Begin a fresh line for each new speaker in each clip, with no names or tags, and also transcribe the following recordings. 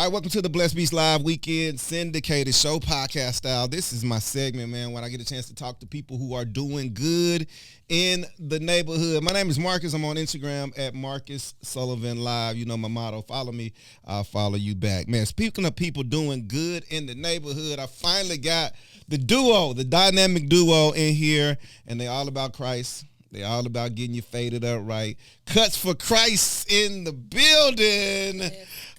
All right, welcome to the Blessed Beast Live Weekend Syndicated Show podcast style. This is my segment, man, when I get a chance to talk to people who are doing good in the neighborhood. My name is Marcus. I'm on Instagram at Marcus Sullivan Live. You know my motto, follow me, I'll follow you back. Man, speaking of people doing good in the neighborhood, I finally got the duo, the dynamic duo in here, and they're all about Christ. They're all about getting you faded up right. Kuts For Christ in the building.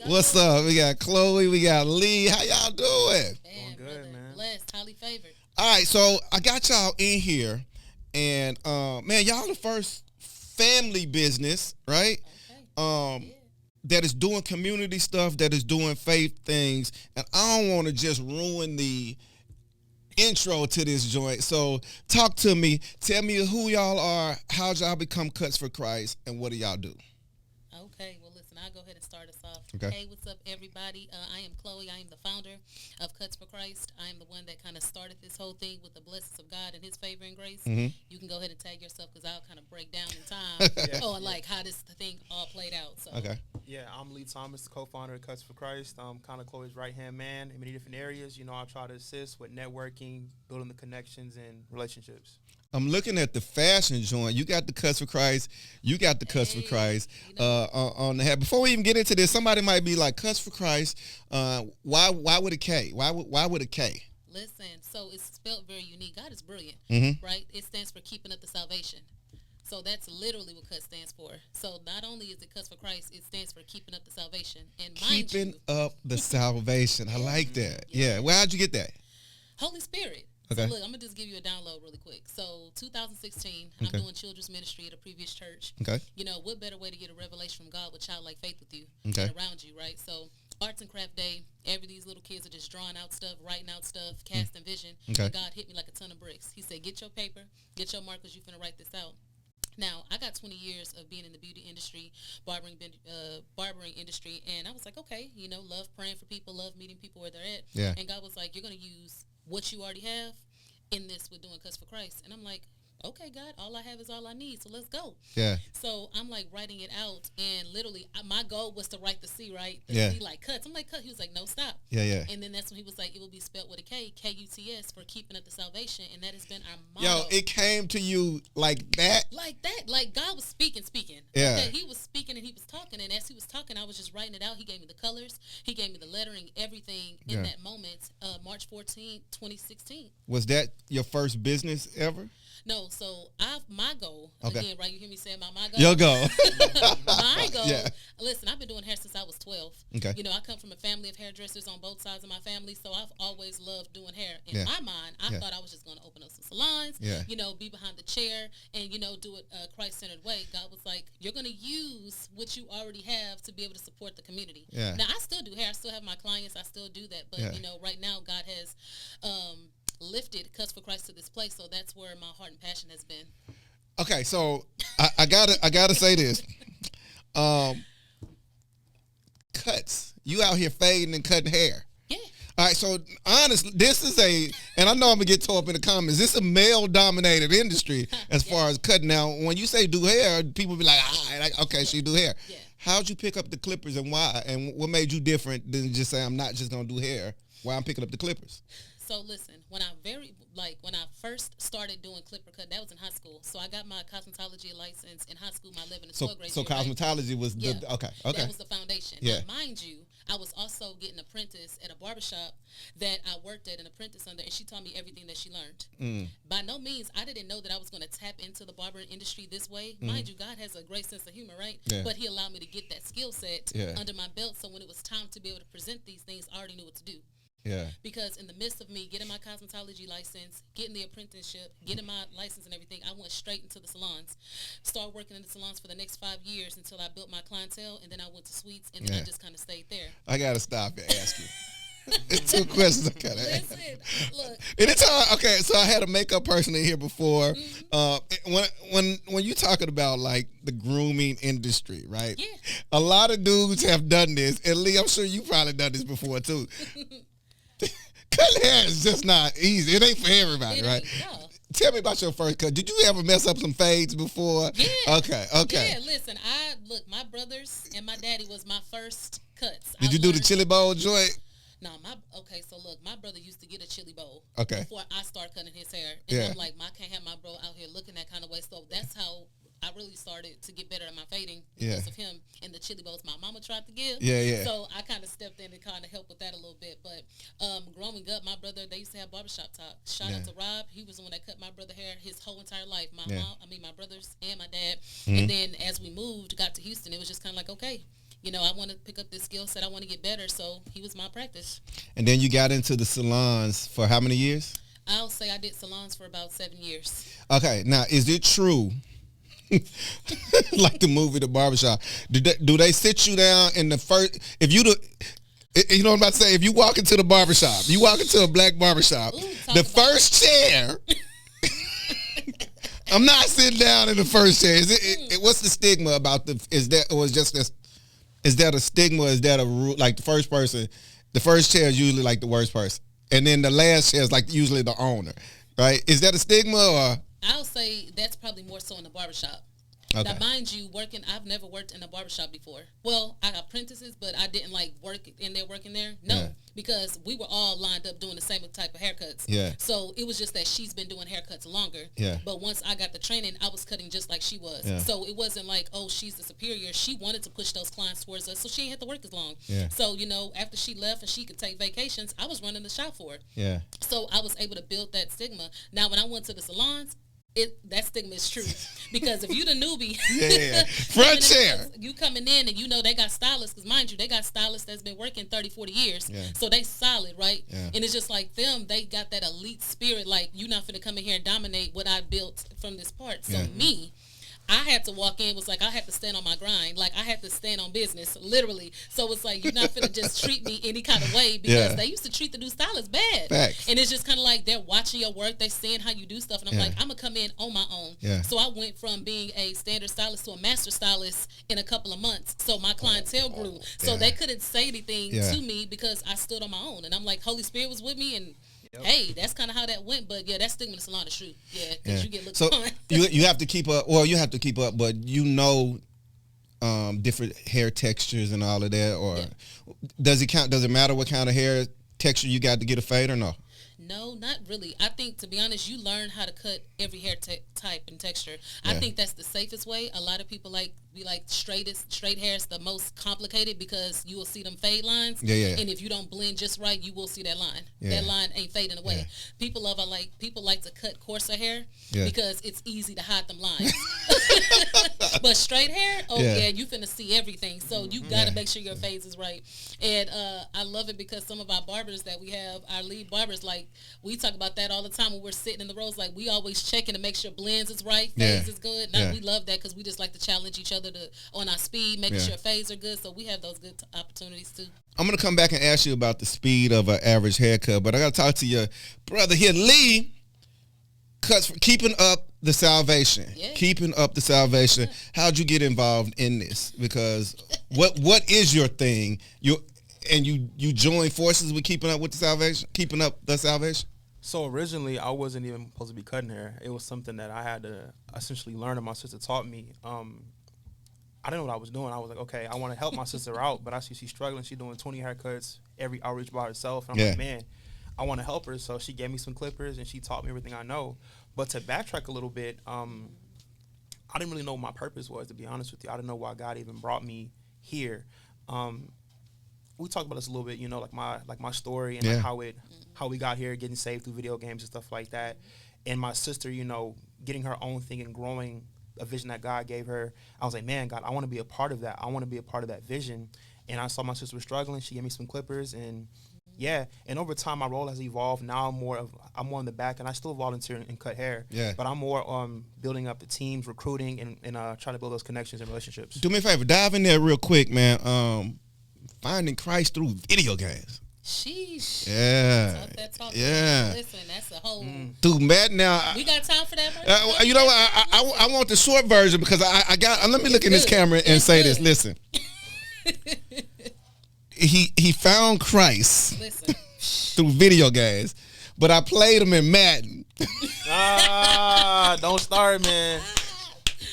What's up? We got Chloe. We got Lee. How y'all doing?
Doing good, man. Blessed, highly favored.
All right, so I got y'all in here, and man, y'all the first family business, right? Okay. That is doing community stuff, that is doing faith things, and I don't want to just ruin the intro to this joint. So talk to me. Tell me who y'all are, how y'all become Kuts For Christ, and what do y'all do?
Okay, well, listen, I'll go ahead and start us off.
Okay.
Hey, what's up, everybody? I am Chloe. I am the founder of Kuts For Christ. I am the one that kind of started this whole thing with the blessings of God and his favor and grace.
Mm-hmm.
You can go ahead and tag yourself because I'll kind of break down in time on like how this thing all played out. So. Okay.
Yeah, I'm Lee Thomas, the co-founder of Kuts For Christ. I'm kind of Chloe's right-hand man in many different areas. You know, I try to assist with networking, building the connections and relationships.
I'm looking at the fashion joint. You got the Kuts For Christ. You got the Kuts For Christ on the hat. Before we even get into this, somebody might be like, Kuts For Christ, why with a K? Why with a K?
Listen, so it's spelled very unique. God is brilliant, right? It stands for keeping up the salvation. So that's literally what KUT stands for. So not only is it Kuts For Christ, it stands for keeping up the salvation. And
keeping up the salvation. I like that. Yeah. Well, how'd you get that?
Holy Spirit.
Okay.
So look, I'm going to just give you a download really quick. So 2016, I'm doing children's ministry at a previous church.
Okay.
You know, what better way to get a revelation from God with childlike faith with you
and
around you, right? So arts and craft day, these little kids are just drawing out stuff, writing out stuff, casting vision.
Okay.
And God hit me like a ton of bricks. He said, get your paper, get your markers, you finna write this out. Now, I got 20 years of being in the beauty industry, barbering industry, and I was like, okay, you know, love praying for people, love meeting people where they're at.
Yeah.
And God was like, you're going to use what you already have in this with doing Kuts For Christ. And I'm like, okay, God, all I have is all I need, so let's go.
Yeah.
So I'm like writing it out, and literally my goal was to write the C, right? The C like Kuts. I'm like, Cut. He was like, no, stop.
Yeah.
And then that's when he was like, it will be spelled with a K, K-U-T-S, for keeping up the salvation, and that has been our motto.
Yo, it came to you like that?
Like that. Like God was speaking.
Yeah.
Okay, he was speaking and he was talking, and as he was talking, I was just writing it out. He gave me the colors. He gave me the lettering, everything in that moment, March 14, 2016.
Was that your first business ever?
No, so my goal, again, right, you hear me saying my goal?
Your goal.
My goal,
yeah.
Listen, I've been doing hair since I was 12.
Okay.
You know, I come from a family of hairdressers on both sides of my family, so I've always loved doing hair. In my mind, I thought I was just going to open up some salons, you know, be behind the chair and, you know, do it a Christ-centered way. God was like, you're going to use what you already have to be able to support the community.
Yeah.
Now, I still do hair. I still have my clients. I still do that. But, you know, right now, God has lifted Kuts For Christ to this place, so that's where my heart and passion has been.
Okay, so I gotta say this. Cuts. You out here fading and cutting hair.
Yeah.
All right, so honestly, this is and I know I'm gonna get tore up in the comments, this is a male-dominated industry as far as cutting. Now, when you say do hair, people be like, okay, she do hair. Yeah. How'd you pick up the clippers and why? And what made you different than just say, I'm not just gonna do hair? Why I'm picking up the clippers?
So listen, when I first started doing clipper cut, that was in high school. So I got my cosmetology license in high school, my 11th and 12th grade.
So cosmetology was okay.
That was the foundation.
Yeah.
Now, mind you, I was also getting an apprentice at a barbershop that I worked at, an apprentice under, and she taught me everything that she learned. By no means, I didn't know that I was going to tap into the barbering industry this way. Mind you, God has a great sense of humor, right? Yeah. But he allowed me to get that skill set under my belt, so when it was time to be able to present these things, I already knew what to do.
Yeah.
Because in the midst of me getting my cosmetology license, getting the apprenticeship, getting my license and everything, I went straight into the salons. Started working in the salons for the next 5 years until I built my clientele, and then I went to suites, and then I just kind of stayed there.
I got to stop and ask you. It's two questions I got to ask.
Listen, look.
Anytime, okay, so I had a makeup person in here before. When you talking about, like, the grooming industry, right? Yeah. A lot of dudes have done this, and Lee, I'm sure you probably done this before, too. Cutting hair is just not easy. It ain't for everybody, right?
No.
Tell me about your first cut. Did you ever mess up some fades before?
Yeah.
Okay.
Yeah, listen, my brothers and my daddy was my first cuts.
Did you do the chili bowl joint?
No, so look, my brother used to get a chili bowl
before
I start cutting his hair. And I'm like, I can't have my bro out here looking that kind of way. So that's how I really started to get better at my fading because of him and the chili bowls my mama tried to give. So I kind of stepped in and kind of helped with that a little bit. But growing up, my brother, they used to have barbershop talk. Shout out to Rob. He was the one that cut my brother hair his whole entire life. My brothers and my dad. And then as we got to Houston, it was just kind of like, okay, I want to pick up this skill set. I want to get better. So he was my practice. And
then you got into the salons for how many years?
I'll say I did salons for about 7 years. Okay.
Now, is it true, like the movie The Barbershop, do they sit you down in the first, you know what I'm about to say, if you walk into the barbershop, you walk into a black barbershop, the first chair, I'm not sitting down in the first chair. What's the stigma about is that a stigma? Is that a rule? Like the first chair is usually like the worst person. And then the last chair is like usually the owner, right? Is that a stigma or?
I'll say that's probably more so in the barbershop. Okay. Now, mind you, I've never worked in a barbershop before. Well, I got apprentices, but I didn't working there. No, because we were all lined up doing the same type of haircuts. Yeah. So it was just that she's been doing haircuts longer. Yeah. But once I got the training, I was cutting just like she was. Yeah. So it wasn't like, oh, she's the superior. She wanted to push those clients towards us, so she didn't have to work as long. Yeah. So, after she left and she could take vacations, I was running the shop for her. Yeah. So I was able to build that stigma. Now, when I went to the salons, that stigma is true, because if you the newbie,
front chair,
you coming in and they got stylists, because mind you, they got stylists that's been working 30, 40 years, so they solid, right? And it's just like them, they got that elite spirit, like you're not finna come in here and dominate what I built from this part. So me, I had to walk in, was like I had to stand on my grind, like I had to stand on business, literally. So it's like, you're not finna just treat me any kind of way, because they used to treat the new stylists bad. Facts. And it's just kind of like they're watching your work, they seeing how you do stuff, and I'm like, I'm gonna come in on my own. So I went from being a standard stylist to a master stylist in a couple of months. So my clientele grew. So they couldn't say anything to me because I stood on my own. And I'm like, Holy Spirit was with me, and hey, that's kind of how that went. But that stigma in the salon is true. Yeah, because you get looked on.
you have to keep up. Well, you have to keep up, but different hair textures and all of that. Or does it count? Does it matter what kind of hair texture you got to get a fade or no?
No, not really. I think, to be honest, you learn how to cut every hair type and texture. I think that's the safest way. A lot of people like straight hair is the most complicated, because you will see them fade lines. And if you don't blend just right, you will see that line. That line ain't fading away. People like to cut coarser hair because it's easy to hide them lines. But straight hair, you finna see everything. So you gotta make sure your fades is right. And I love it because some of our barbers that we have, our lead barbers, like we talk about that all the time when we're sitting in the rows. Like we always checking to make sure blends is right, fades is good. We love that because we just like to challenge each other on our speed, making sure fades are good. So we have those good opportunities too.
I'm going to come back and ask you about the speed of an average haircut, but I got to talk to your brother here, Lee, Kuts for keeping up the salvation. Keeping up the salvation. How'd you get involved in this? Because what is your thing? You join forces with keeping up the salvation?
So originally, I wasn't even supposed to be cutting hair. It was something that I had to essentially learn, and my sister taught me. I didn't know what I was doing. I was like, okay, I want to help my sister out, but I see she's struggling. She's doing 20 haircuts every outreach by herself. And I'm like, man, I want to help her. So she gave me some clippers, and she taught me everything I know. But to backtrack a little bit, I didn't really know what my purpose was, to be honest with you. I didn't know why God even brought me here. We talked about this a little bit, like my story and like how we got here, getting saved through video games and stuff like that. And my sister, getting her own thing and growing a vision that God gave her. I was like, man, God, I want to be a part of that. I want to be a part of that vision. And I saw my sister was struggling. She gave me some clippers, and and over time my role has evolved. Now I'm more in the back, and I still volunteer and cut hair. But I'm more building up the teams, recruiting, and trying to build those connections and relationships.
Do me a favor, dive in there real quick, man. Finding Christ through video games.
Sheesh.
Yeah.
Talk. Listen, that's a whole.
Dude, Matt, now.
We got time for that.
You know what? I want the short version because I got. Let me look in this camera and say this. Listen. He found Christ through video games, but I played him in Madden.
Don't start, man.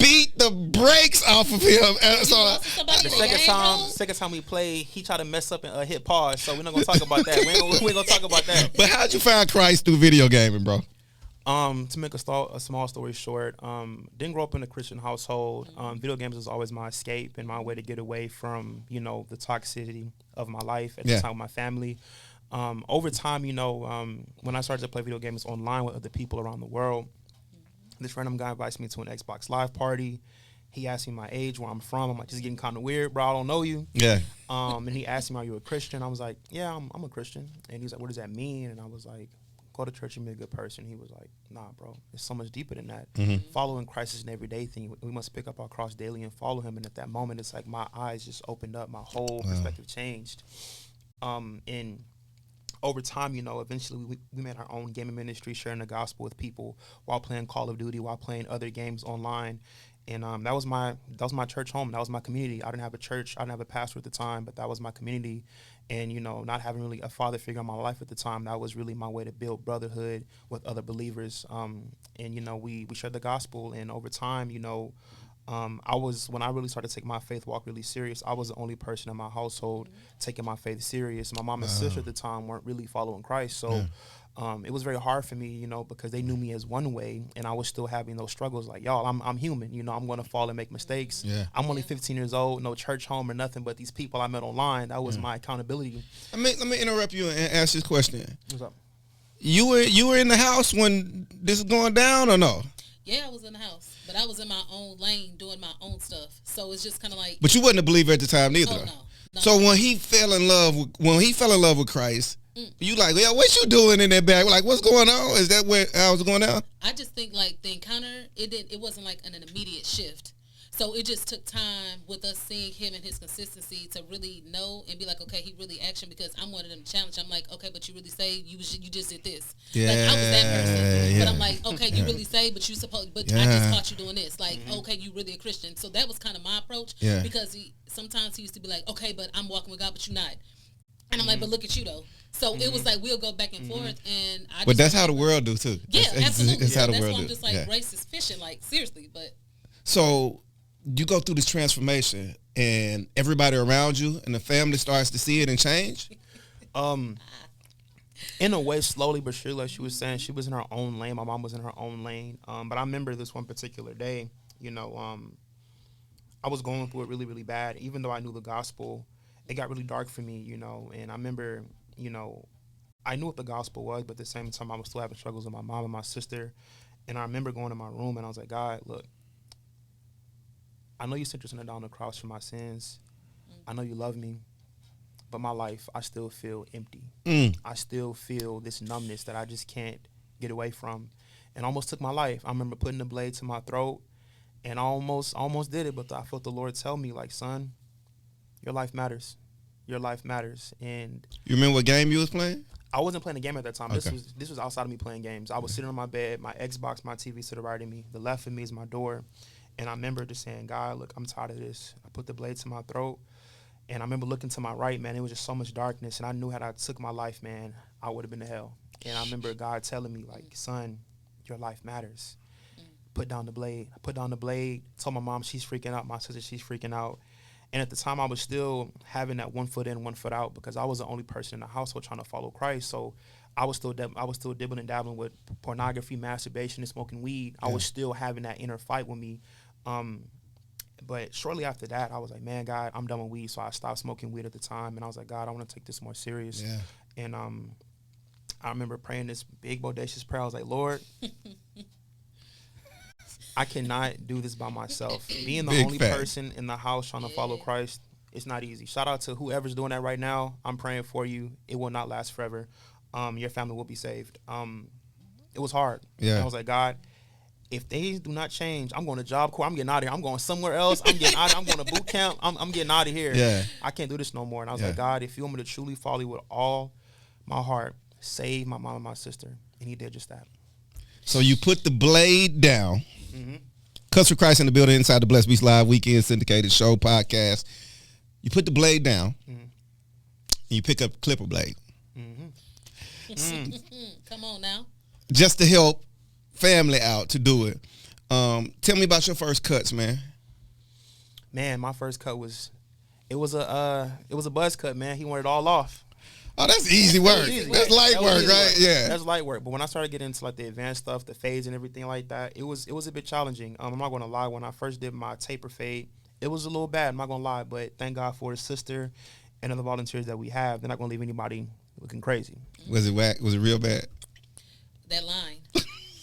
Beat the brakes off of him. And so
The second time we played, he tried to mess up and hit pause. So we're not gonna talk about that. We ain't gonna talk about that.
But how'd you find Christ through video gaming, bro?
To make a small story short, didn't grow up in a Christian household. Video games was always my escape and my way to get away from, the toxicity of my life at the time with my family. Over time, when I started to play video games online with other people around the world, this random guy invites me to an Xbox Live party. He asked me my age, where I'm from. I'm like, just getting kind of weird, bro. I don't know you.
Yeah.
And he asked me, are you a Christian? I was like, yeah, I'm a Christian. And he's like, what does that mean? And I was like, go to church and be a good person. He was like, nah, bro, it's so much deeper than that. Following Christ is an everyday thing. We must pick up our cross daily and follow him. And at that moment, it's like my eyes just opened up. My whole perspective changed. And over time, eventually we made our own gaming ministry, sharing the gospel with people while playing Call of Duty, while playing other games online. And that was my church home. That was my community. I didn't have a church. I didn't have a pastor at the time, but that was my community. And, not having really a father figure in my life at the time, that was really my way to build brotherhood with other believers. And, we shared the gospel. And over time, when I really started to take my faith walk really serious, I was the only person in my household taking my faith serious. My mom and sister at the time weren't really following Christ. So it was very hard for me, because they knew me as one way, and I was still having those struggles. Like, y'all, I'm human, I'm going to fall and make mistakes.
Yeah.
I'm only 15 years old, no church home or nothing, but these people I met online, that was my accountability.
Let me interrupt you and ask this question.
What's up?
You were in the house when this was going down or no?
Yeah, I was in the house, but I was in my own lane doing my own stuff. So it's just kind of like.
But you wasn't a believer at the time, neither.
Oh, no.
So when he fell in love with Christ, you like, yeah, what you doing in that bag? Like, what's going on? Is that how it's going down?
I just think like the encounter, it wasn't like an immediate shift. So it just took time with us seeing him and his consistency to really know and be like, okay, he really action, because I'm one of them challenge. I'm like, okay, but you really say you just did this.
Yeah,
like, I was that person.
yeah.
But I'm like, okay, you really say, but I just caught you doing this. Like, okay, you really a Christian. So that was kind of my approach.
Yeah.
Because sometimes he used to be like, okay, but I'm walking with God, but you're not. And I'm like, but look at you though. So it was like we'll go back and forth, and
but that's how the world do too.
Yeah, absolutely.
That's how the world
why I'm
do.
just like racist fishing, like seriously. But
so you go through this transformation, and everybody around you and the family starts to see it and change.
In a way, slowly but surely, like she was saying, she was in her own lane. My mom was in her own lane. But I remember this one particular day, I was going through it really, really bad. Even though I knew the gospel, it got really dark for me, and I remember, I knew what the gospel was, but at the same time, I was still having struggles with my mom and my sister. And I remember going to my room, and I was like, God, look, I know you sent your son down the cross for my sins. I know you love me, but my life, I still feel empty. I still feel this numbness that I just can't get away from, and almost took my life. I remember putting the blade to my throat, and I almost did it, but I felt the Lord tell me, like, son, your life matters. Your life matters. And
you remember what game you was playing?
I wasn't playing a game at that time.
Okay.
This was outside of me playing games. I was sitting on my bed, my Xbox, my TV to the right of me. The left of me is my door. And I remember just saying, God, look, I'm tired of this. I put the blade to my throat. And I remember looking to my right, man. It was just so much darkness. And I knew had I took my life, man, I would have been to hell. And I remember God telling me, like, son, your life matters. Put down the blade. I put down the blade. Told my mom she's freaking out. My sister, she's freaking out. And at the time, I was still having that 1 foot in, 1 foot out, because I was the only person in the household trying to follow Christ. So I was still dibbling and dabbling with pornography, masturbation, and smoking weed. I was still having that inner fight with me. But shortly after that, I was like, man, God, I'm done with weed. So I stopped smoking weed at the time, and I was like, God, I want to take this more serious. Yeah. And I remember praying this big, bodacious prayer. I was like, Lord, I cannot do this by myself. Being the only person in the house trying to follow Christ, it's not easy. Shout out to whoever's doing that right now. I'm praying for you. It will not last forever. Your family will be saved. It was hard. Yeah. I was like, God, if they do not change, I'm going to Job Corps. I'm getting out of here. I'm going somewhere else. I'm getting out. I'm going to boot camp. I'm getting out of here. Yeah. I can't do this no more. And I was like, God, if you want me to truly follow you with all my heart, save my mom and my sister. And he did just that.
So you put the blade down. Kuts For Christ in the building inside the Blessed Beast Live Weekend Syndicated Show podcast. You put the blade down. And you pick up clipper blade.
Come on now.
Just to help family out to do it. Tell me about your first cuts, man.
Man, my first cut was it was a buzz cut, man. He wanted it all off.
Oh, that's easy work. That's light work, right? Yeah.
That's light work. But when I started getting into like the advanced stuff, the fades and everything like that, it was a bit challenging. I'm not gonna lie. When I first did my taper fade, it was a little bad. I'm not gonna lie, but thank God for his sister and other volunteers that we have. They're not gonna leave anybody looking crazy.
Was it whack? Was it real bad?
That line.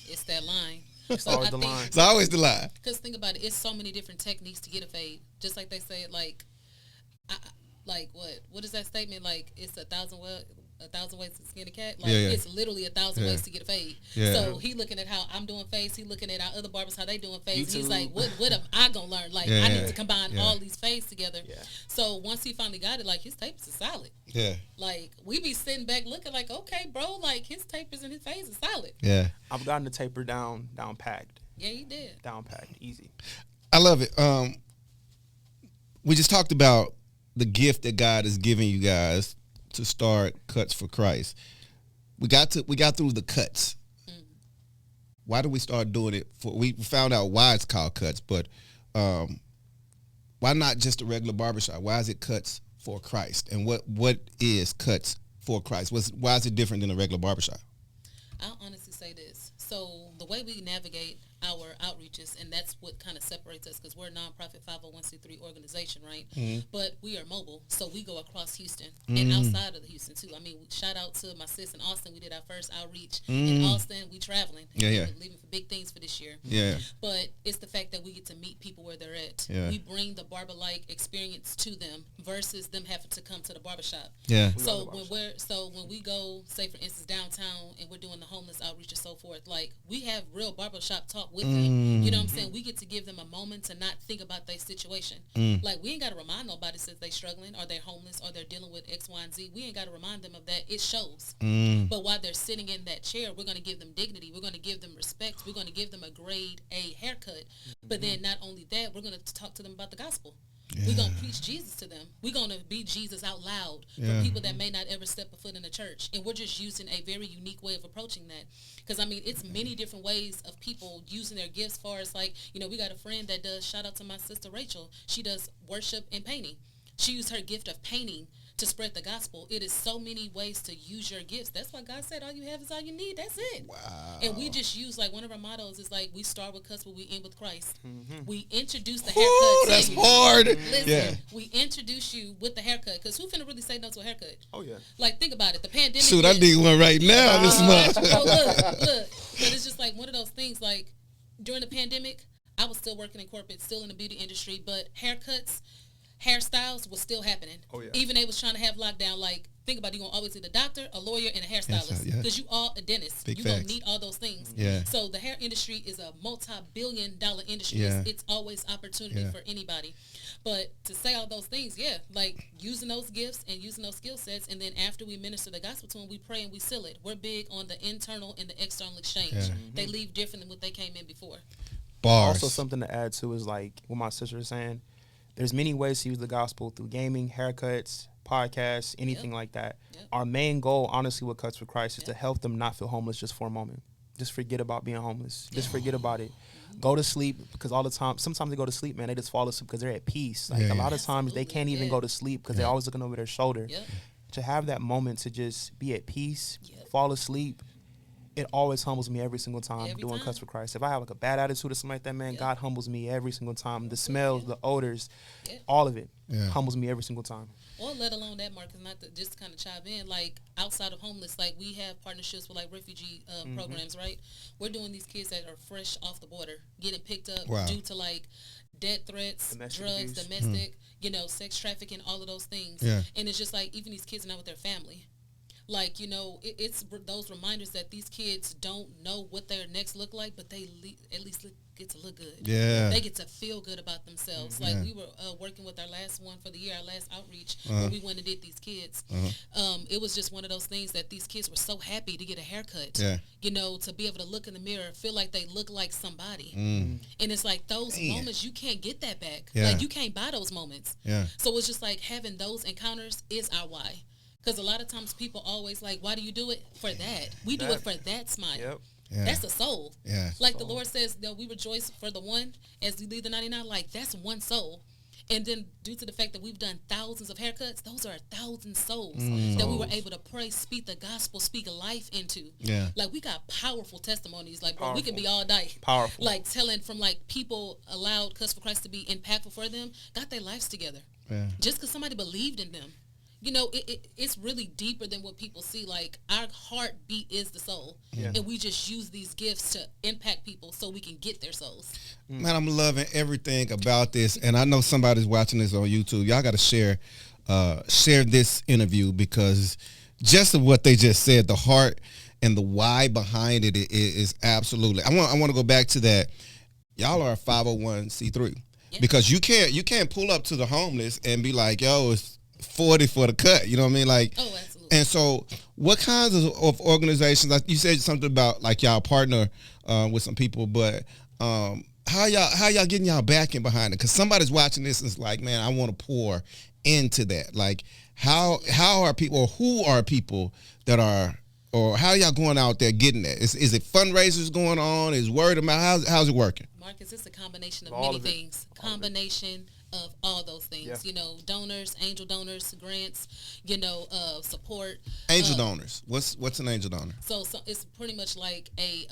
It's that line.
It's always the line.
It's always the line.
Because think about it, it's so many different techniques to get a fade. Just like they say, like what is that statement? Like it's a thousand ways to skin a cat. Like it's literally 1,000 ways to get a fade. Yeah. So he looking at how I'm doing fades. He looking at our other barbers how they doing fades. He's like, what am I gonna learn? Like I need to combine all these fades together. Yeah. So once he finally got it, like his tapers are solid. Yeah. Like we be sitting back looking like, okay, bro, like his tapers and his fades are solid.
Yeah.
I've gotten the taper down packed.
Yeah, he did.
Down packed, easy.
I love it. We just talked about the gift that God has given you guys to start Kuts For Christ. We got through the cuts. Mm-hmm. Why did we start doing it? We found out why it's called Kuts, but why not just a regular barbershop? Why is it Kuts For Christ? And what is Kuts For Christ? Why is it different than a regular barbershop?
I'll honestly say this. So the way we navigate our outreaches, and that's what kind of separates us, because we're a nonprofit 501c3 organization, right? Mm-hmm. But we are mobile, so we go across Houston and outside of Houston too. I mean, shout out to my sis in Austin. We did our first outreach in Austin. We traveling, leaving for big things for this year. Yeah. But it's the fact that we get to meet people where they're at. Yeah. We bring the barber-like experience to them versus them having to come to the barbershop. Yeah. So when we go, say for instance downtown, and we're doing the homeless outreach and so forth, like we have real barbershop talk with them. You know what I'm saying? We get to give them a moment to not think about their situation. Like we ain't got to remind nobody since they struggling or they're homeless or they're dealing with X, Y, and Z. We ain't got to remind them of that. It shows. But while they're sitting in that chair, we're going to give them dignity. We're going to give them respect. We're going to give them a grade A haircut. But then not only that, we're going to talk to them about the gospel. Yeah. We're going to preach Jesus to them. We're going to be Jesus out loud for people that may not ever step a foot in the church. And we're just using a very unique way of approaching that. Because, I mean, it's many different ways of people using their gifts, as far as, like, you know, we got a friend that does, shout out to my sister Rachel. She does worship and painting. She used her gift of painting to spread the gospel. It is so many ways to use your gifts. That's why God said all you have is all you need. That's it. Wow. And we just use, like, one of our mottos is like, we start with cuts, but we end with Christ. We introduce the haircut.
That's hard.
Listen, we introduce you with the haircut, because who finna really say no to a haircut?
Oh yeah.
Like, think about it. The pandemic.
Shoot, I need one right now this month.
Oh, look. But it's just like one of those things. Like during the pandemic, I was still working in corporate, still in the beauty industry, but hairstyles was still happening. Oh, yeah. Even they was trying to have lockdown. Like, think about it, you're going to always need a doctor, a lawyer, and a hairstylist. Because you all a dentist. You're going to need all those things. Yeah. So the hair industry is a multi-billion-dollar industry. Yeah. It's always opportunity for anybody. But to say all those things, like using those gifts and using those skill sets, and then after we minister the gospel to them, we pray and we seal it. We're big on the internal and the external exchange. Yeah. They leave different than what they came in before.
Bars.
Also, something to add to is like what my sister was saying. There's many ways to use the gospel through gaming, haircuts, podcasts, anything like that. Yep. Our main goal, honestly, with Kuts For Christ is to help them not feel homeless just for a moment. Just forget about being homeless. Just forget about it. Go to sleep, because all the time, sometimes they go to sleep, man, they just fall asleep because they're at peace. Like a lot of times they can't even go to sleep because they're always looking over their shoulder. Yep. To have that moment to just be at peace, fall asleep, it always humbles me every single time doing Kuts For Christ. If I have like a bad attitude or something like that, man, God humbles me every single time. The smells, the odors, all of it humbles me every single time.
Or let alone that, Marcus, not to just kind of chime in, like outside of homeless, like we have partnerships with like refugee programs, right? We're doing these kids that are fresh off the border, getting picked up due to like death threats, drugs, domestic, you know, sex trafficking, all of those things. Yeah. And it's just like, even these kids are not with their family. Like, you know, it's those reminders that these kids don't know what their next look like, but they at least get to look good. Yeah. They get to feel good about themselves. Like, we were working with our last one for the year, our last outreach, where we went and did these kids. It was just one of those things that these kids were so happy to get a haircut. Yeah. You know, to be able to look in the mirror, feel like they look like somebody. And it's like those moments, you can't get that back. Yeah. Like, you can't buy those moments. Yeah. So it's just like having those encounters is our why. Because a lot of times people always like, why do you do it? For that. We do it for that smile. Yep. Yeah. That's the soul. Yeah. Like the Lord says, that we rejoice for the one as we leave the 99. Like, that's one soul. And then due to the fact that we've done thousands of haircuts, those are 1,000 souls that we were able to pray, speak the gospel, speak life into.
Yeah.
Like, we got powerful testimonies. Like, bro, we can be all night.
Powerful.
Like, telling from, like, people allowed Kuts For Christ to be impactful for them, got their lives together.
Yeah.
Just because somebody believed in them. You know, it's really deeper than what people see. Like, our heartbeat is the soul.
Yeah.
And we just use these gifts to impact people so we can get their souls.
Man, I'm loving everything about this, and I know somebody's watching this on YouTube. Y'all got to share this interview, because just of what they just said, the heart and the why behind it is absolutely. I want to go back to that. Y'all are a 501c3, because you can't pull up to the homeless and be like, yo, it's 40 for the cut. You know what I mean? Like,
Oh, absolutely.
and so, what kinds of organizations? Like you said something about like y'all partner with some people, but how y'all getting y'all backing behind it? Because somebody's watching this and is like, man, I want to pour into that. Like, how are people, or who are people that are, or how y'all going out there getting that? Is it fundraisers going on? Is word of mouth? How's it working?
Marcus, it's a combination of
All
many
of it.
things. Combination of all those things.
Yeah.
You know, donors, angel donors, grants, you know, support.
Angel donors. What's an angel donor?
So it's pretty much like a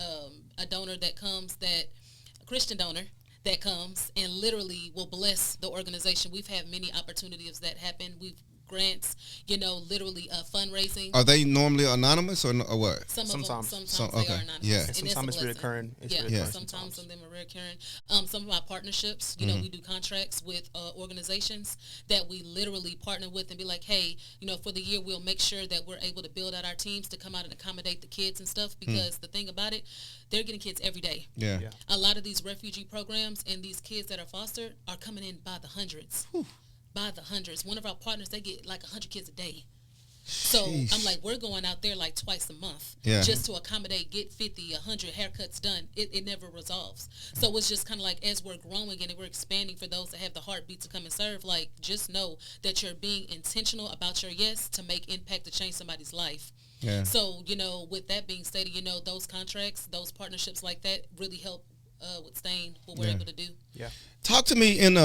donor that comes, a Christian donor that comes and literally will bless the organization. We've had many opportunities that happen. We've grants, you know, literally fundraising.
Are they normally anonymous or what?
Some of them,
Sometimes.
sometimes
Okay.
they are anonymous.
Yeah.
And
Sometimes it's
a blessing.
reoccurring.
Yeah,
Yeah.
sometimes of them are reoccurring. Some of our partnerships, you know, we do contracts with organizations that we literally partner with and be like, hey, you know, for the year we'll make sure that we're able to build out our teams to come out and accommodate the kids and stuff, because the thing about it, they're getting kids every day.
Yeah.
Yeah.
A lot of these refugee programs and these kids that are fostered are coming in by the hundreds. By the hundreds. One of our partners, they get like 100 kids a day. So
Sheesh.
I'm like, we're going out there like twice a month just to accommodate, get 50, 100 haircuts done. It never resolves. So it's just kind of like, as we're growing and we're expanding for those that have the heartbeat to come and serve, like, just know that you're being intentional about your yes to make impact to change somebody's life.
Yeah.
So, you know, with that being stated, you know, those contracts, those partnerships like that really help withstand what we're able to do.
Yeah.
Talk to me in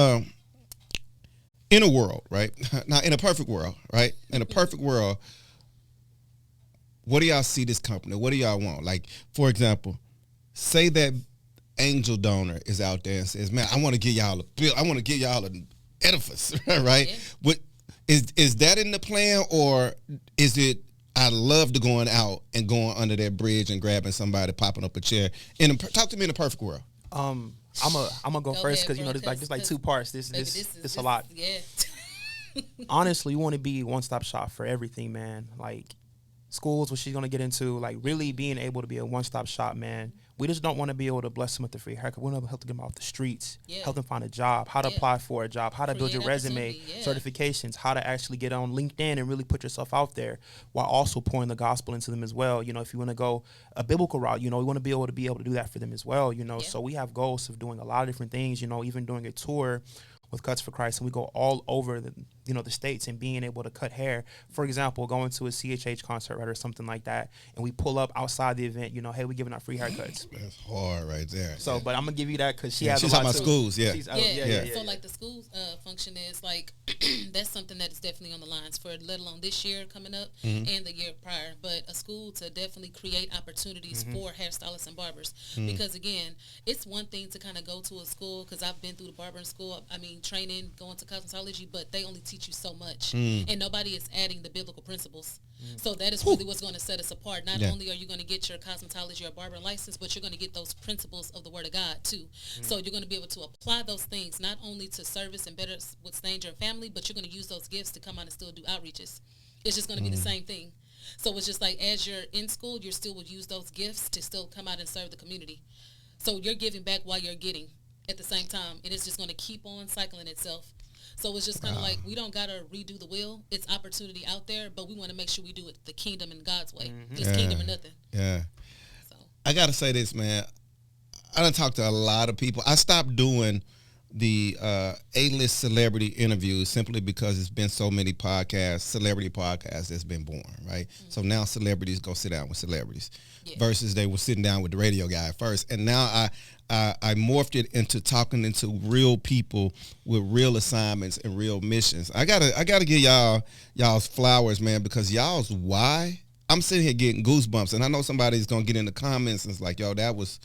a world, right? Now, in a perfect world, right? In a perfect world, what do y'all see this company? What do y'all want? Like, for example, say that angel donor is out there and says, man, I want to give y'all an edifice, right?
Yeah.
What is that in the plan, or is it, I love to going out and going under that bridge and grabbing somebody, popping up a chair? Talk to me in a perfect world.
I'm gonna go first, because you know there's like two parts. This a lot.
Yeah.
Honestly, you want to be one-stop shop for everything, man. Like schools, what she's gonna get into, like really being able to be a one-stop shop, man. We just don't want to be able to bless them with a free haircut. We want to help them get them off the streets, help them find a job, how to apply for a job, how to build your resume, certifications, how to actually get on LinkedIn and really put yourself out there, while also pouring the gospel into them as well. You know, if you want to go a biblical route, you know, we want to be able to do that for them as well. You know, so we have goals of doing a lot of different things. You know, even doing a tour with Kuts For Christ, and we go all over the states, and being able to cut hair. For example, going to a CHH concert, right, or something like that, and we pull up outside the event, you know, hey, we're giving out free haircuts.
That's hard right there.
So, but I'm gonna give you that because
she's talking about schools, yeah.
So like the school function is like, that's something that is definitely on the lines for, let alone this year coming up and the year prior. But a school to definitely create opportunities for hairstylists and barbers, because again, it's one thing to kind of go to a school, because I've been through the barbering school. I mean, training, going to cosmetology, but they only teach you so much, and nobody is adding the biblical principles. So that is really what's going to set us apart. Not only are you going to get your cosmetology or barbering license, but you're going to get those principles of the Word of God too. So you're going to be able to apply those things not only to service and better withstand your family, but you're going to use those gifts to come out and still do outreaches. It's just going to be the same thing. So it's just like, as you're in school, you still would use those gifts to still come out and serve the community. So you're giving back while you're getting at the same time, and it's just going to keep on cycling itself. So it's just kind of like, we don't got to redo the wheel. It's opportunity out there, but we want to make sure we do it the kingdom and God's way. Just kingdom or nothing.
Yeah.
So
I got to say this, man. I done talked to a lot of people. I stopped doing the A-list celebrity interviews simply because it's been so many celebrity podcasts that's been born, right? Mm-hmm. So now celebrities go sit down with celebrities versus they were sitting down with the radio guy at first. And now I morphed it into talking into real people with real assignments and real missions. I gotta give y'all's flowers, man, because y'all's why. I'm sitting here getting goosebumps, and I know somebody's gonna get in the comments and it's like, yo, that was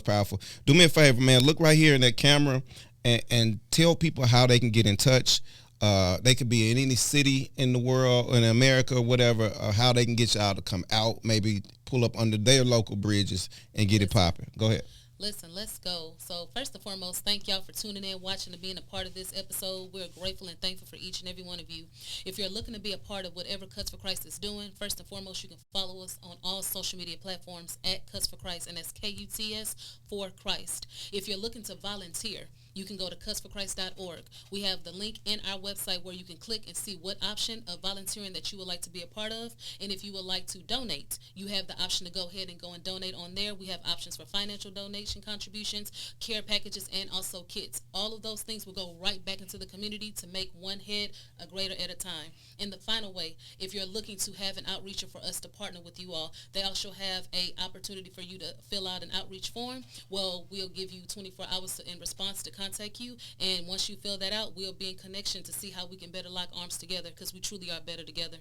powerful. Do me a favor, man. Look right here in that camera and tell people how they can get in touch. They could be in any city in the world, in America, or whatever, how they can get y'all to come out, maybe pull up under their local bridges and get it popping. Go ahead.
Listen, let's go. So first and foremost, thank y'all for tuning in, watching, and being a part of this episode. We're grateful and thankful for each and every one of you. If you're looking to be a part of whatever Kuts For Christ is doing, first and foremost, you can follow us on all social media platforms at Kuts For Christ, and that's KUTS for Christ. If you're looking to volunteer, you can go to kutsforchrist.org. We have the link in our website where you can click and see what option of volunteering that you would like to be a part of. And if you would like to donate, you have the option to go ahead and go and donate on there. We have options for financial donation contributions, care packages, and also kits. All of those things will go right back into the community to make one head a greater at a time. In the final way, if you're looking to have an outreacher for us to partner with you all, they also have a opportunity for you to fill out an outreach form. Well, we'll give you 24 hours in response to contact you, and once you fill that out, we'll be in connection to see how we can better lock arms together, because we truly are better together.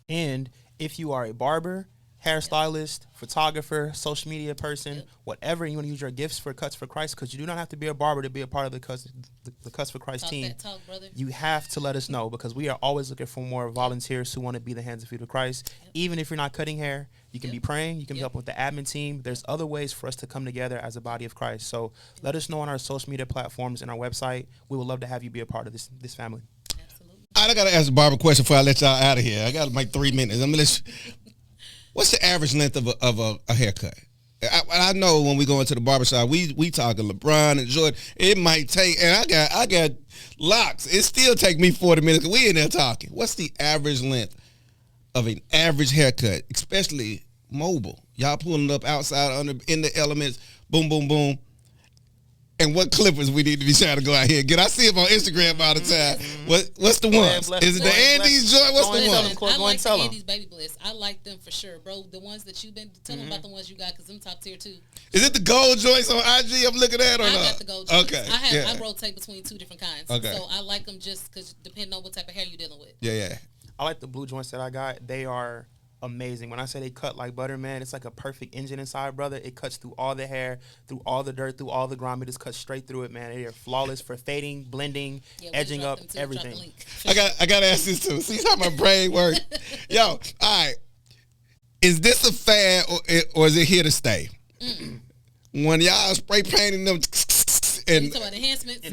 And if you are a barber, hairstylist, photographer, social media person, whatever, you want to use your gifts for Kuts For Christ, because you do not have to be a barber to be a part of the Kuts For Christ team.
Talk, brother.
You have to let us know, because we are always looking for more volunteers who want to be the hands and feet of Christ. Even if you're not cutting hair, you can be praying, you can be helping with the admin team. There's other ways for us to come together as a body of Christ. So let us know on our social media platforms and our website. We would love to have you be a part of this family.
Absolutely.
I got to ask a barber question before I let y'all out of here. I got like 3 minutes. What's the average length of a haircut? I know when we go into the barbershop, we talking LeBron and Jordan. It might take, and I got locks. It still take me 40 minutes. We in there talking. What's the average length of an average haircut, especially mobile? Y'all pulling up outside in the elements, boom, boom, boom. And what clippers we need to be trying to go out here and get? I see them on Instagram all the time. What's the ones? Is it the Andes joint? What's the one?
I like the Andes Baby Bliss. I like them for sure, bro. The ones that you've been telling about, the ones you got, because them top tier too.
Is it the gold joints on IG I'm looking at or not?
I got the gold joints.
Okay.
I rotate between two different kinds. Okay. So I like them just because depending on what type of hair you're dealing with.
Yeah.
I like the blue joints that I got. They are amazing. When I say they cut like butter, man, it's like a perfect engine inside, brother. It cuts through all the hair, through all the dirt, through all the grime. It just cuts straight through it, man. They are flawless for fading, blending, edging up, everything.
I got to ask this too. See how my brain works? Yo, all right. Is this a fad or is it here to stay? When y'all spray painting them
and you talking about enhancements?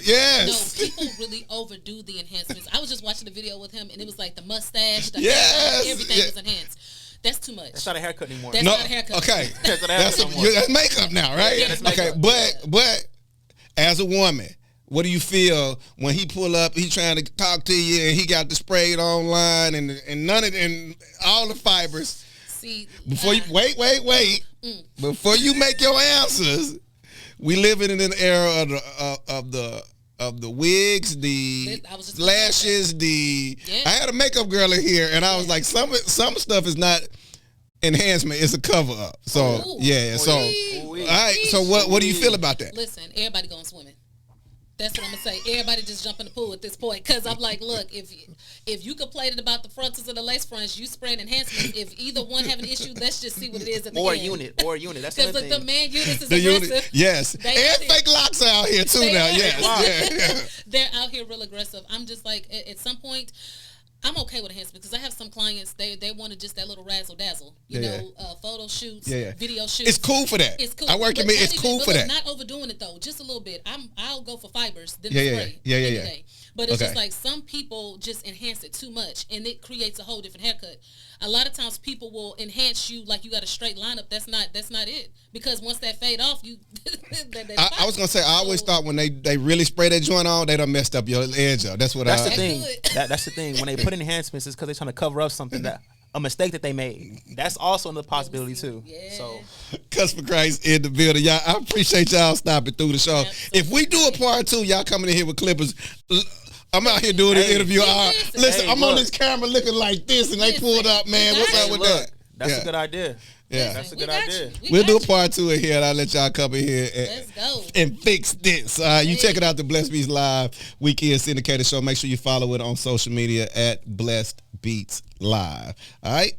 Yes.
No, people really overdo the enhancements. I was just watching the video with him, and it was like the mustache, the hair, everything was enhanced. That's too much.
That's not a haircut anymore.
That's not a haircut.
Okay.
That's
makeup now, right?
Yeah, that's makeup.
Okay, but as a woman, what do you feel when he pull up, he trying to talk to you, and he got the sprayed online and none of and all the fibers?
See,
before you wait. Before you make your answers, we living in an era of the wigs, the lashes, I had a makeup girl in here, and I was like, some stuff is not enhancement, it's a cover up. So all right. So what do you feel about that?
Listen, everybody going swimming. That's what I'm gonna say. Everybody just jump in the pool at this point, because I'm like, look, if you complained about the frontals and the lace fronts, you spraying enhancements. If either one have an issue, let's just see what it is at the end.
Or unit. That's
because the man units is aggressive.
Unit, yes, and fake locks are out here too now. Yes,
they're out here real aggressive. I'm just like, at some point, I'm okay with enhancement, because I have some clients, they wanted just that little razzle dazzle, you know, photo shoots, video shoots.
It's cool for that.
It's cool.
I work in me. It's cool for that.
Not overdoing it though, just a little bit. I'll go for fibers, then
spray. Yeah.
But it's just like some people just enhance it too much, and it creates a whole different haircut. A lot of times people will enhance you like you got a straight lineup. That's not it, because once that fade off, you.
I was gonna say, I always thought when they really spray that joint on, they done messed up your edge up. That's the
thing. That's the thing. When they put enhancements, it's because they're trying to cover up something that a mistake that they made. That's also another possibility too.
Yeah.
So
Kuts For Christ in the building. Y'all, I appreciate y'all stopping through the show.
Absolutely.
If we do a part 2, y'all coming in here with clippers. I'm out here doing this
Hey.
interview. Listen,
Hey,
I'm on
look.
this camera looking like this, and they pulled up, man.
We
What's
got
up
you.
with
look,
that?
that's
Yeah.
a good idea.
Yeah.
That's a
We
good
got
idea.
you.
We'll do a
got
part 2 in here, and I'll let y'all come in here
Let's go.
and fix this. You check it out, the Blessed Beats Live Weekend Syndicated Show. Make sure you follow it on social media at Blessed Beats Live. All right?